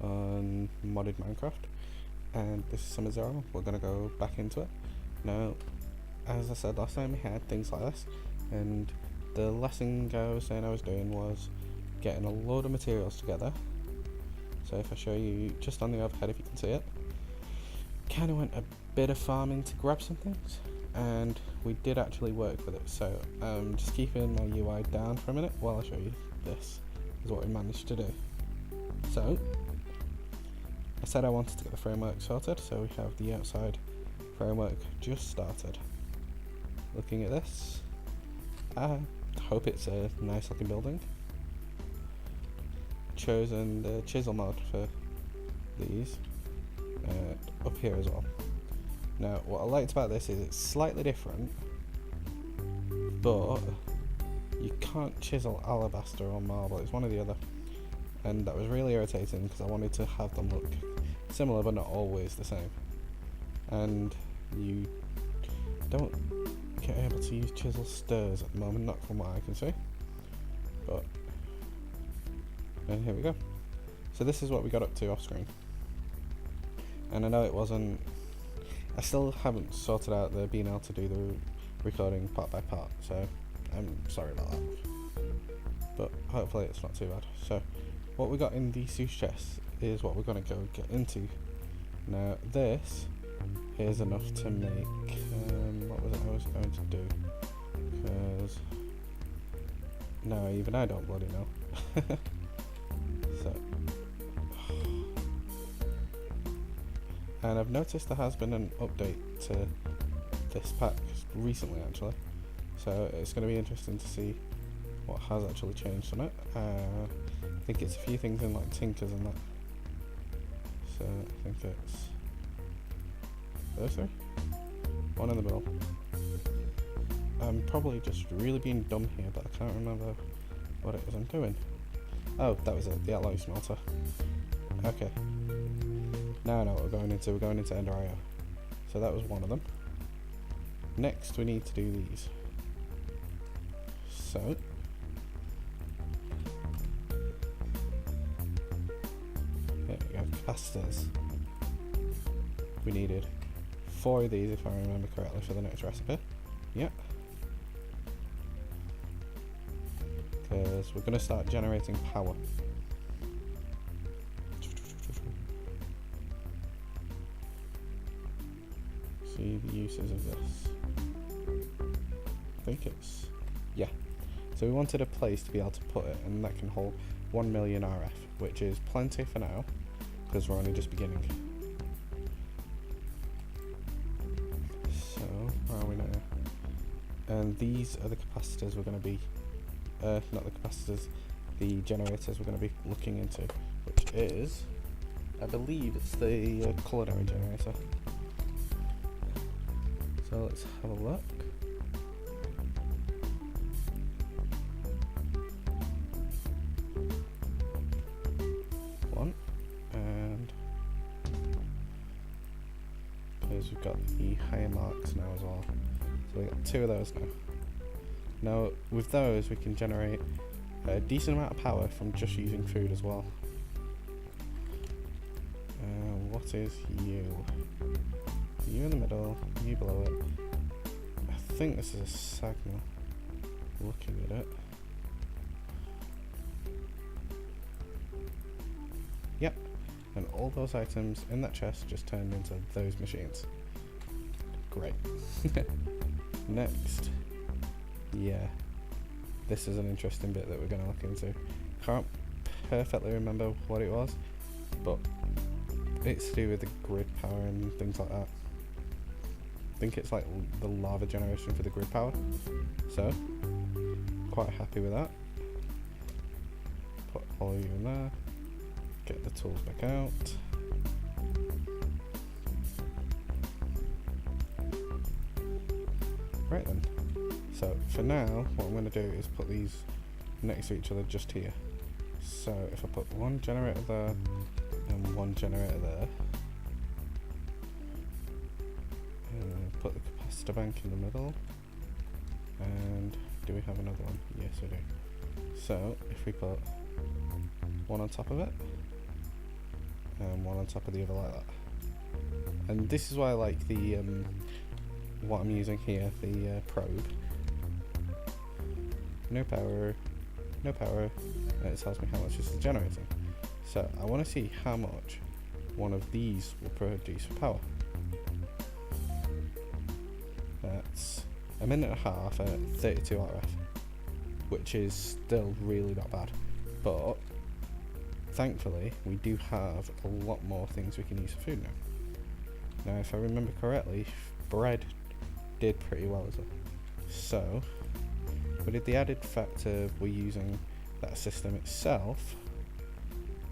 on modded Minecraft, and this is Summer Zero. We're gonna go back into it. Now, as I said last time, we had things like this, and the last thing I was saying I was doing was getting a load of materials together. So if I show you just on the overhead, if you can see it, kind of went a bit of farming to grab some things, and we did actually work with it. So just keeping my UI down for a minute while I show you. This is what we managed to do. So I said I wanted to get the framework sorted, so we have the outside framework just started. Looking at this, I hope it's a nice looking building. Chosen the chisel mode for these up here as well. Now what I liked about this is it's slightly different, but you can't chisel alabaster or marble, it's one or the other, and that was really irritating because I wanted to have them look similar but not always the same, and you don't get able to use chisel stirs at the moment, not from what I can see, but and here we go. So this is what we got up to off screen, and I know it wasn't, I still haven't sorted out the being able to do the recording part by part, so I'm sorry about that, but hopefully it's not too bad. So what we got in the sushi chest is what we're going to go get into. Now this is enough to make, what was it I was going to do, because no, even I don't bloody know. So, and I've noticed there has been an update to this pack recently actually, so it's going to be interesting to see what has actually changed on it. I think it's a few things in like tinkers and that, so I think it's those three, one in the middle. I'm probably just really being dumb here, but I can't remember what it is I'm doing. Oh, that was it, the alloy smelter. Okay, now I know what we're going into. We're going into Ender IO. So that was one of them. Next we need to do these. So there we go, capacitors. We needed 4 of these if I remember correctly for the next recipe. Yep. Because we're going to start generating power. See the uses of this. I think it's, yeah. So we wanted a place to be able to put it, and that can hold 1 million RF, which is plenty for now, because we're only just beginning. So, where are we now? And these are the capacitors we're going to be, not the capacitors, the generators we're going to be looking into, which is, I believe it's the culinary generator. So let's have a look. One, and because we've got the higher marks now as well, so we got 2 of those now. Now with those we can generate a decent amount of power from just using food as well. What is you? You in the middle, you below it. I think this is a signal. Looking at it. Yep. And all those items in that chest just turned into those machines. Great. Next. Yeah. This is an interesting bit that we're going to look into. Can't perfectly remember what it was, but it's to do with the grid power and things like that. I think it's like the lava generation for the grid power, so quite happy with that. Put all of you in there, get the tools back out. Right then, so for now what I'm going to do is put these next to each other just here. So if I put one generator there and one generator there, put the capacitor bank in the middle, and do we have another one? Yes we do. So if we put one on top of it, and one on top of the other like that. And this is why I like the what I'm using here, the probe. No power, no power, and it tells me how much this is generating. So I want to see how much one of these will produce for power. That's a minute and a half at 32 RF, which is still really not bad. But thankfully, we do have a lot more things we can use for food now. Now, if I remember correctly, bread did pretty well as well. So, with the added fact of we're using that system itself,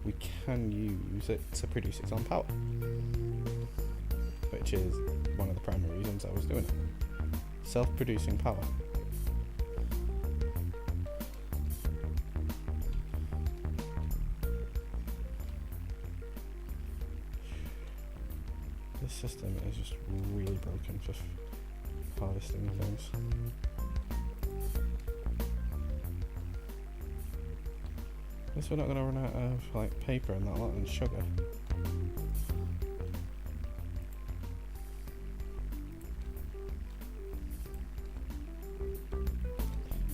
we can use it to produce its own power, which is one of the primary reasons I was doing it. Self-producing power. This system is just really broken for harvesting things. Guess we're not going to run out of like paper and that lot and sugar.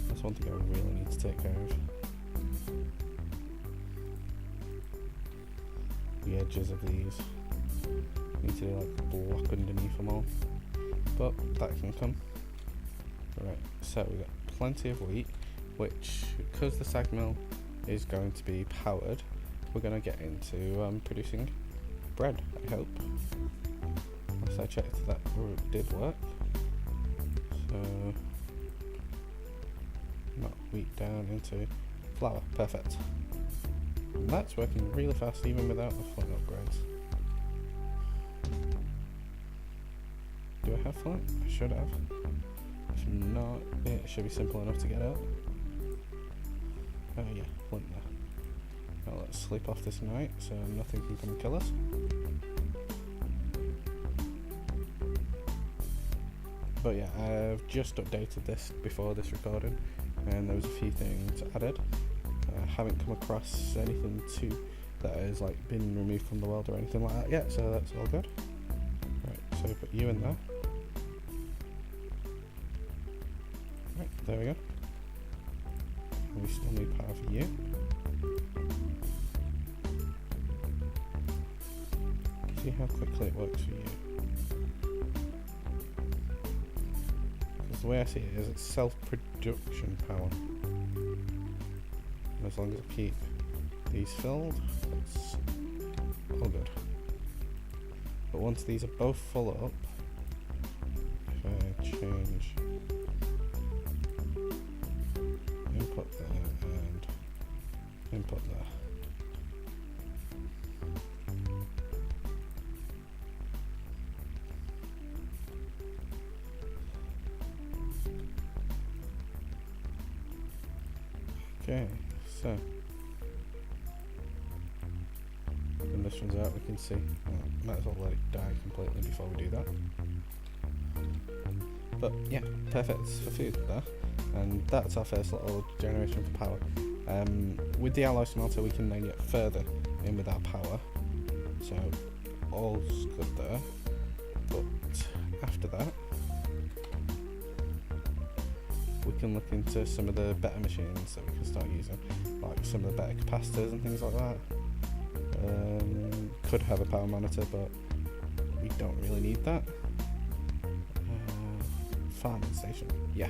That's one thing I really need to take care of. The edges of these. Need to do like block underneath them all, but that can come. Right, so we've got plenty of wheat, which, because the sag mill is going to be powered, we're going to get into producing bread, I hope. Once I checked that it did work. So, knock wheat down into flour, perfect. And that's working really fast even without the flint upgrades. Do I have flint? I should have. If not, it should be simple enough to get out. Oh yeah, flint there. Now let's sleep off this night so nothing can come and kill us. But yeah, I've just updated this before this recording, and there was a few things added. I haven't come across anything that has like been removed from the world or anything like that yet, so that's all good. Right, so put you in there. Right, there we go. We still need power for you. See how quickly it works for you. Because the way I see it is it's self-production power. And as long as I keep these filled, it's all good. But once these are both full up, if I change input there and input there. Okay, so when this one's out we can see, might as well let it die completely before we do that. But yeah, perfect for food there. And that's our first little generation for power. With the alloy smelter we can then get further in with our power, so all's good there. But after that we can look into some of the better machines that we can start using, like some of the better capacitors and things like that. Could have a power monitor, but we don't really need that. Farming station, yeah.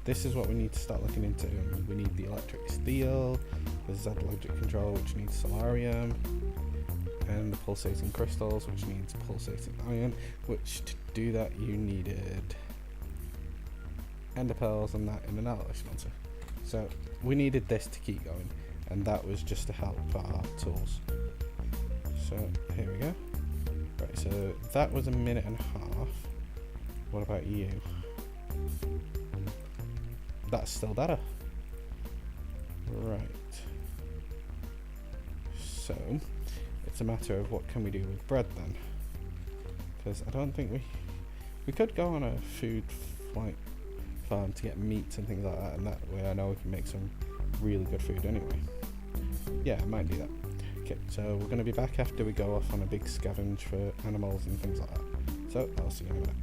This is what we need to start looking into. We need the electric steel, the Z logic control, which needs solarium, and the pulsating crystals, which needs pulsating iron, which to do that you needed ender pearls and that in an alloy smelter. So we needed this to keep going, and that was just to help our tools. So here we go. Right, so that was a minute and a half. What about you? That's still better. Right. So it's a matter of what can we do with bread then? Because I don't think we could go on a food like farm to get meats and things like that, and that way I know we can make some really good food anyway. Yeah, I might do that. Okay, so we're going to be back after we go off on a big scavenge for animals and things like that. So I'll see you in a minute.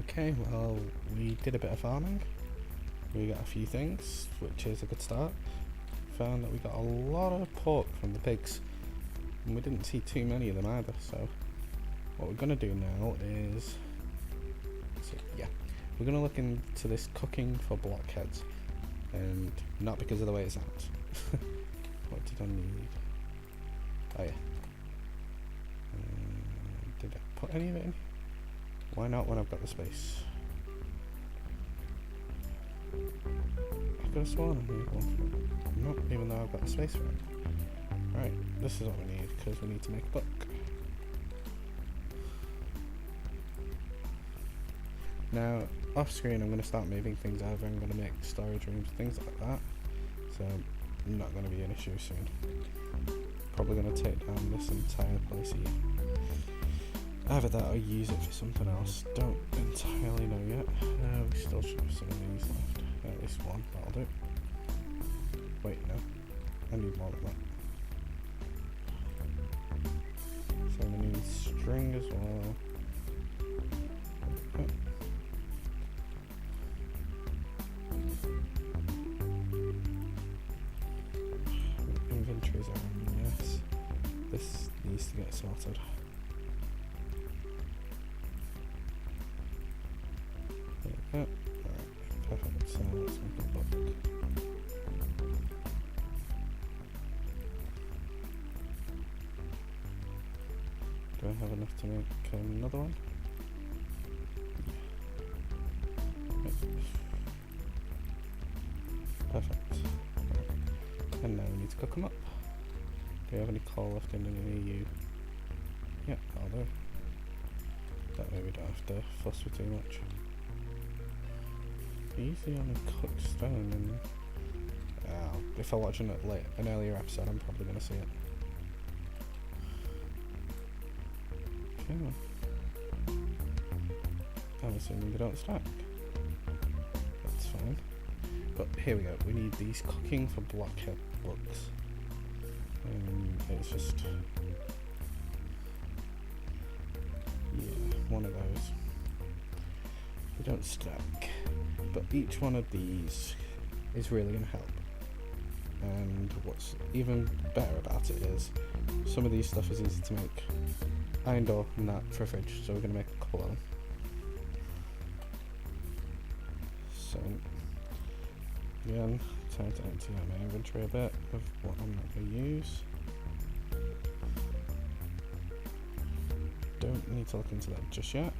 Okay, well, we did a bit of farming. We got a few things, which is a good start. Found that we got a lot of pork from the pigs, and we didn't see too many of them either. So what we're going to do now is, we're going to look into this cooking for blockheads, and not because of the way it sounds. What did I need? Oh yeah. Did I put any of it in? Why not when I've got the space? I could have sworn I needed one for it. Not even though I've got the space for it. Right, this is what we need, because we need to make a book. Now, off screen I'm going to start moving things over. I'm going to make storage rooms, things like that. So, not going to be an issue soon. Probably going to take down this entire place here. Either that or use it for something else. Don't entirely know yet. We still should have some of these left. At least one, that'll do. Wait, no. I need more than that. So I'm going to need string as well. Okay. Inventories are a mess. This needs to get sorted. Alright, perfect. So let's make a book. Do I have enough to make another one? Yeah. Perfect. Right. And now we need to cook them up. Do you have any coal left in any of you? Yeah, I'll do. That way we don't have to fuss with too much. I usually only cook stone, and if I watch an earlier episode, I'm probably going to see it. Okay. I'm assuming they don't stack. That's fine. But here we go. We need these cooking for blockhead books. It's just one of those. They don't stack. But each one of these is really going to help. And what's even better about it is some of these stuff is easy to make. Iron door and that for a fridge, so we're going to make a couple of them. So, again, time to empty out my inventory a bit of what I'm not going to use. Don't need to look into that just yet.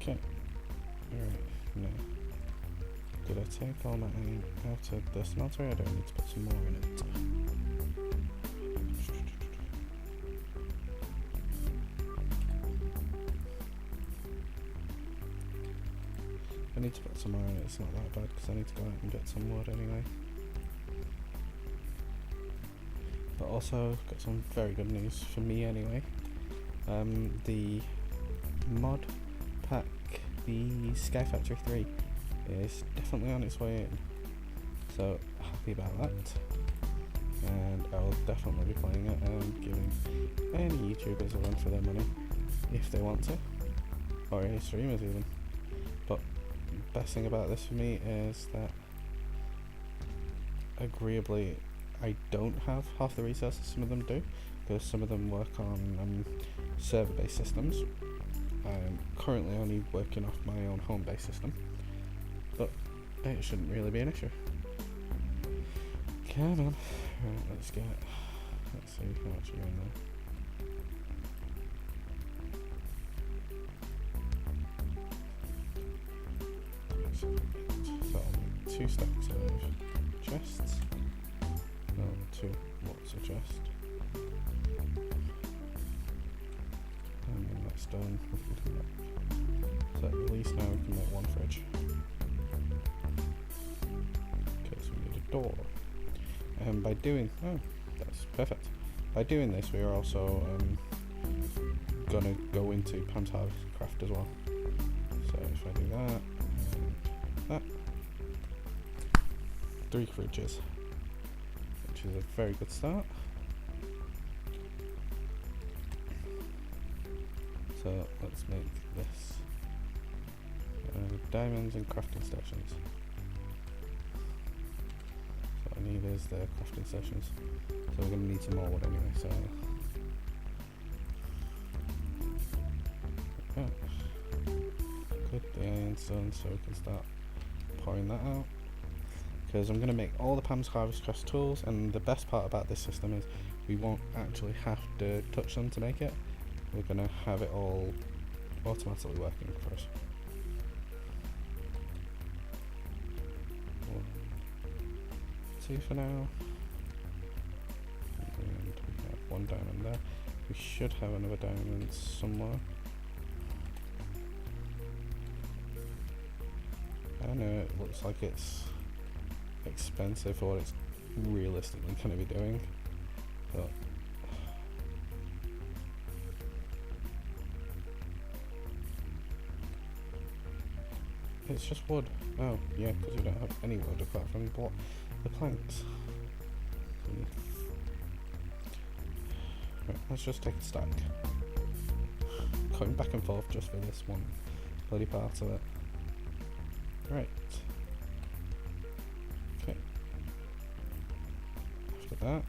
Okay, alright, now, did I take all my iron out of the smelter? I don't need to put some more in it. I need to put some more in it, it's not that bad because I need to go out and get some wood anyway. But also, got some very good news for me anyway. The mod pack, the Sky Factory 3, is definitely on its way in. So, happy about that. And I will definitely be playing it and giving any YouTubers a run for their money if they want to. Or any streamers even. But best thing about this for me is that agreeably I don't have half the resources some of them do, because some of them work on server based systems. I'm currently only working off my own home based system, but it shouldn't really be an issue. Come on, right, let's see how much you're in there. So I'll need 2 stacks of chests. No, 2 lots of chests. And then that's done. We can do that. So at least now we can make 1 fridge. Okay, so we need a door. And by doing, that's perfect. By doing this, we are also gonna go into Pam's Harvest Craft as well. So if I do that, and that, 3 fridges, which is a very good start. So let's make this diamonds and crafting stations. So what I need is the crafting stations. So we're going to need some more wood anyway. So good, the iron's done, so we can start pouring that out. Because I'm going to make all the Pam's Harvest Craft tools, and the best part about this system is we won't actually have to touch them to make it. We're going to have it all automatically working for us. 2 for now. And we have 1 diamond there. We should have another diamond somewhere. I know it looks like it's expensive for what it's realistically going to be doing, but it's just wood. Oh, yeah, because we don't have any wood apart from the planks. Right, let's just take a stack. Going back and forth just for this one bloody part of it. Right. Okay. After that,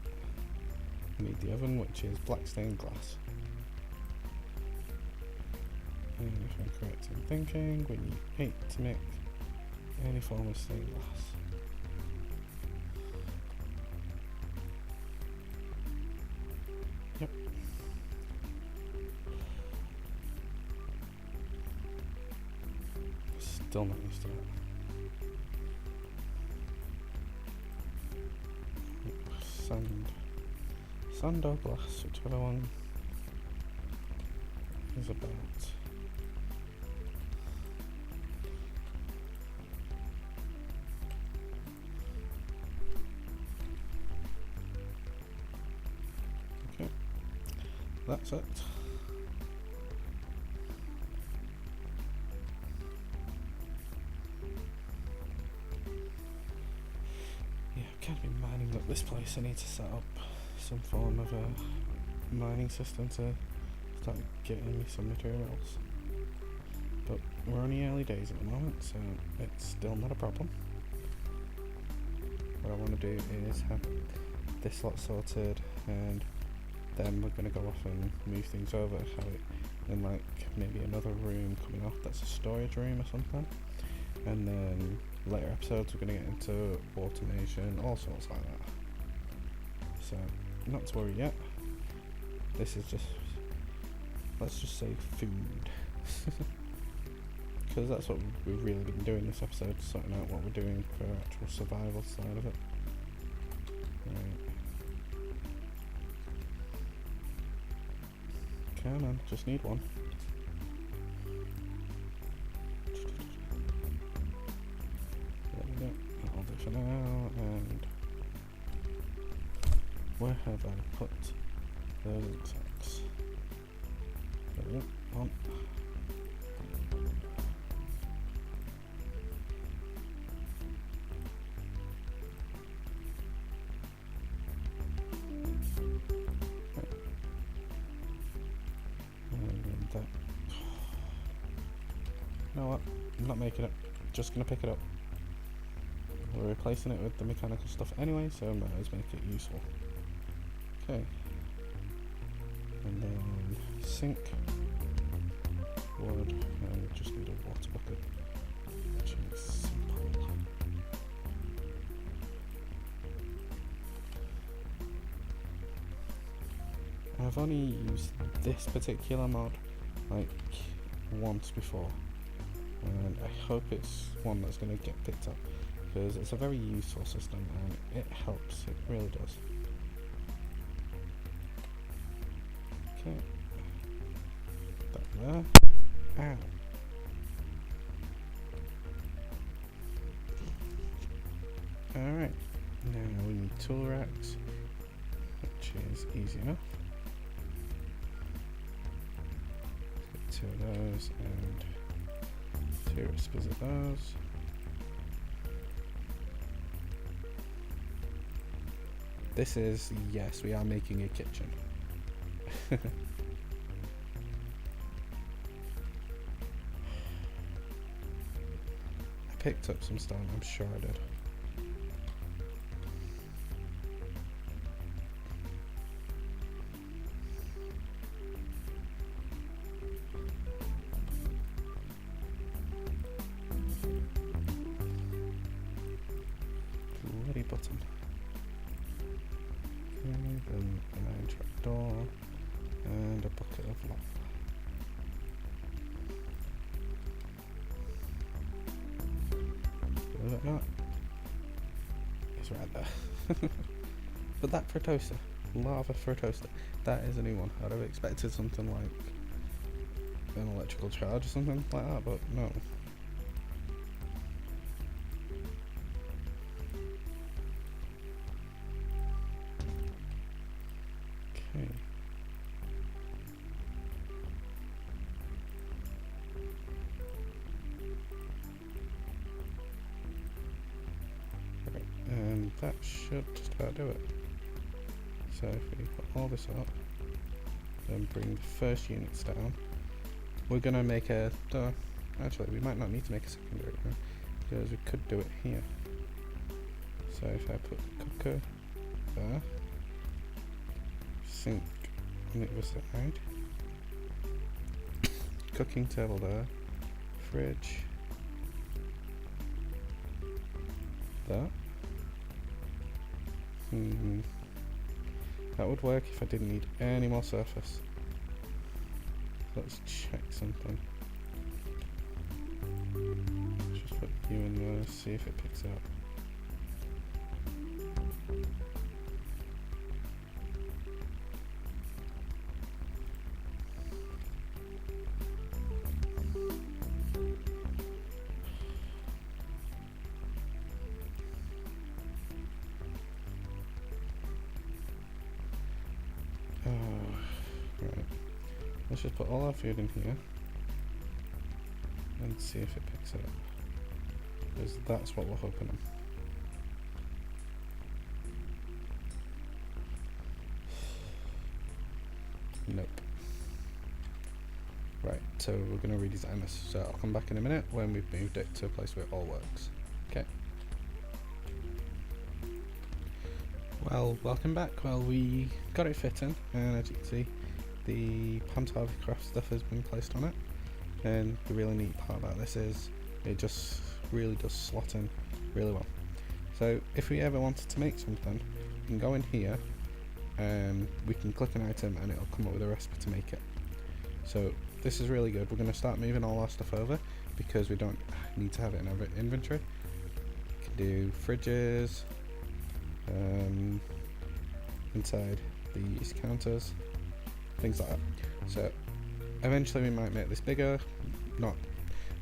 we need the oven, which is black stained glass. And if I'm correct in thinking, we need 8 to make any form of stained glass. Yep. Still not used to it. Sand or glass, whichever one is about. Okay, that's it. Yeah, I can't be mining up this place. I need to set up some form of a mining system to start getting me some materials. But we're only early days at the moment, so it's still not a problem. What I want to do is have this lot sorted, and then we're going to go off and move things over, have it in like maybe another room coming off that's a storage room or something, and then later episodes we're going to get into automation, all sorts like that. So not to worry yet. This is just, let's just say, food. Because that's what we've really been doing this episode, sorting out what we're doing for our actual survival side of it. Right. Come on, just need one. There we go. That'll do for now, and where have I put those insects? There we go. On. And that. You know what? I'm not making it. Just gonna pick it up. We're replacing it with the mechanical stuff anyway, so I might as well make it useful. Okay, and then sink, wood, and we just need a water bucket, which is simple. I've only used this particular mod like once before, and I hope it's one that's going to get picked up, because it's a very useful system and it helps, it really does. Okay, that there. Ow. Alright, now we need tool racks, which is easy enough. 2 of those and 2 recipes of those. This is, yes, we are making a kitchen. I picked up some stone, I'm sure I did. Bloody button. Okay, then an iron trap door and a bucket of lava. Believe it or not, it's right there. But that for a toaster, lava for a toaster, that is a new one. I'd have expected something like an electrical charge or something like that, but no. Okay. Right, and that should just about do it. So if we put all this up, then bring the first units down, we're gonna make a, actually we might not need to make a secondary room, because we could do it here. So if I put the cooker there, sink on the other side, cooking table there, fridge there. That would work if I didn't need any more surface. Let's check something. Just put you in there, see if it picks up. Right. Let's just put all our food in here and see if it picks it up, because that's what we're hoping on. Nope. Right, so we're going to redesign this, so I'll come back in a minute when we've moved it to a place where it all works. Okay. Well, welcome back. Well, we got it fitting, and as you can see, the Pantavicraft stuff has been placed on it, and the really neat part about this is it just really does slot in really well. So if we ever wanted to make something, we can go in here and we can click an item and it'll come up with a recipe to make it. So this is really good. We're going to start moving all our stuff over because we don't need to have it in our inventory. We can do fridges, inside these counters, things like that. So eventually we might make this bigger,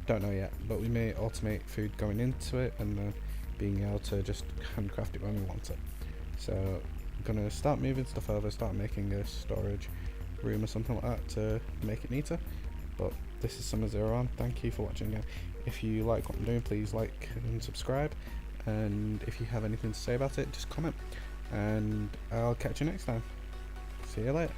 don't know yet, but we may automate food going into it and then being able to just handcraft it when we want it. So I'm gonna start moving stuff over, start making a storage room or something like that to make it neater. But this is Summer Zero on. Thank you for watching again. If you like what I'm doing, please like and subscribe, and if you have anything to say about it, just comment, and I'll catch you next time. See you later.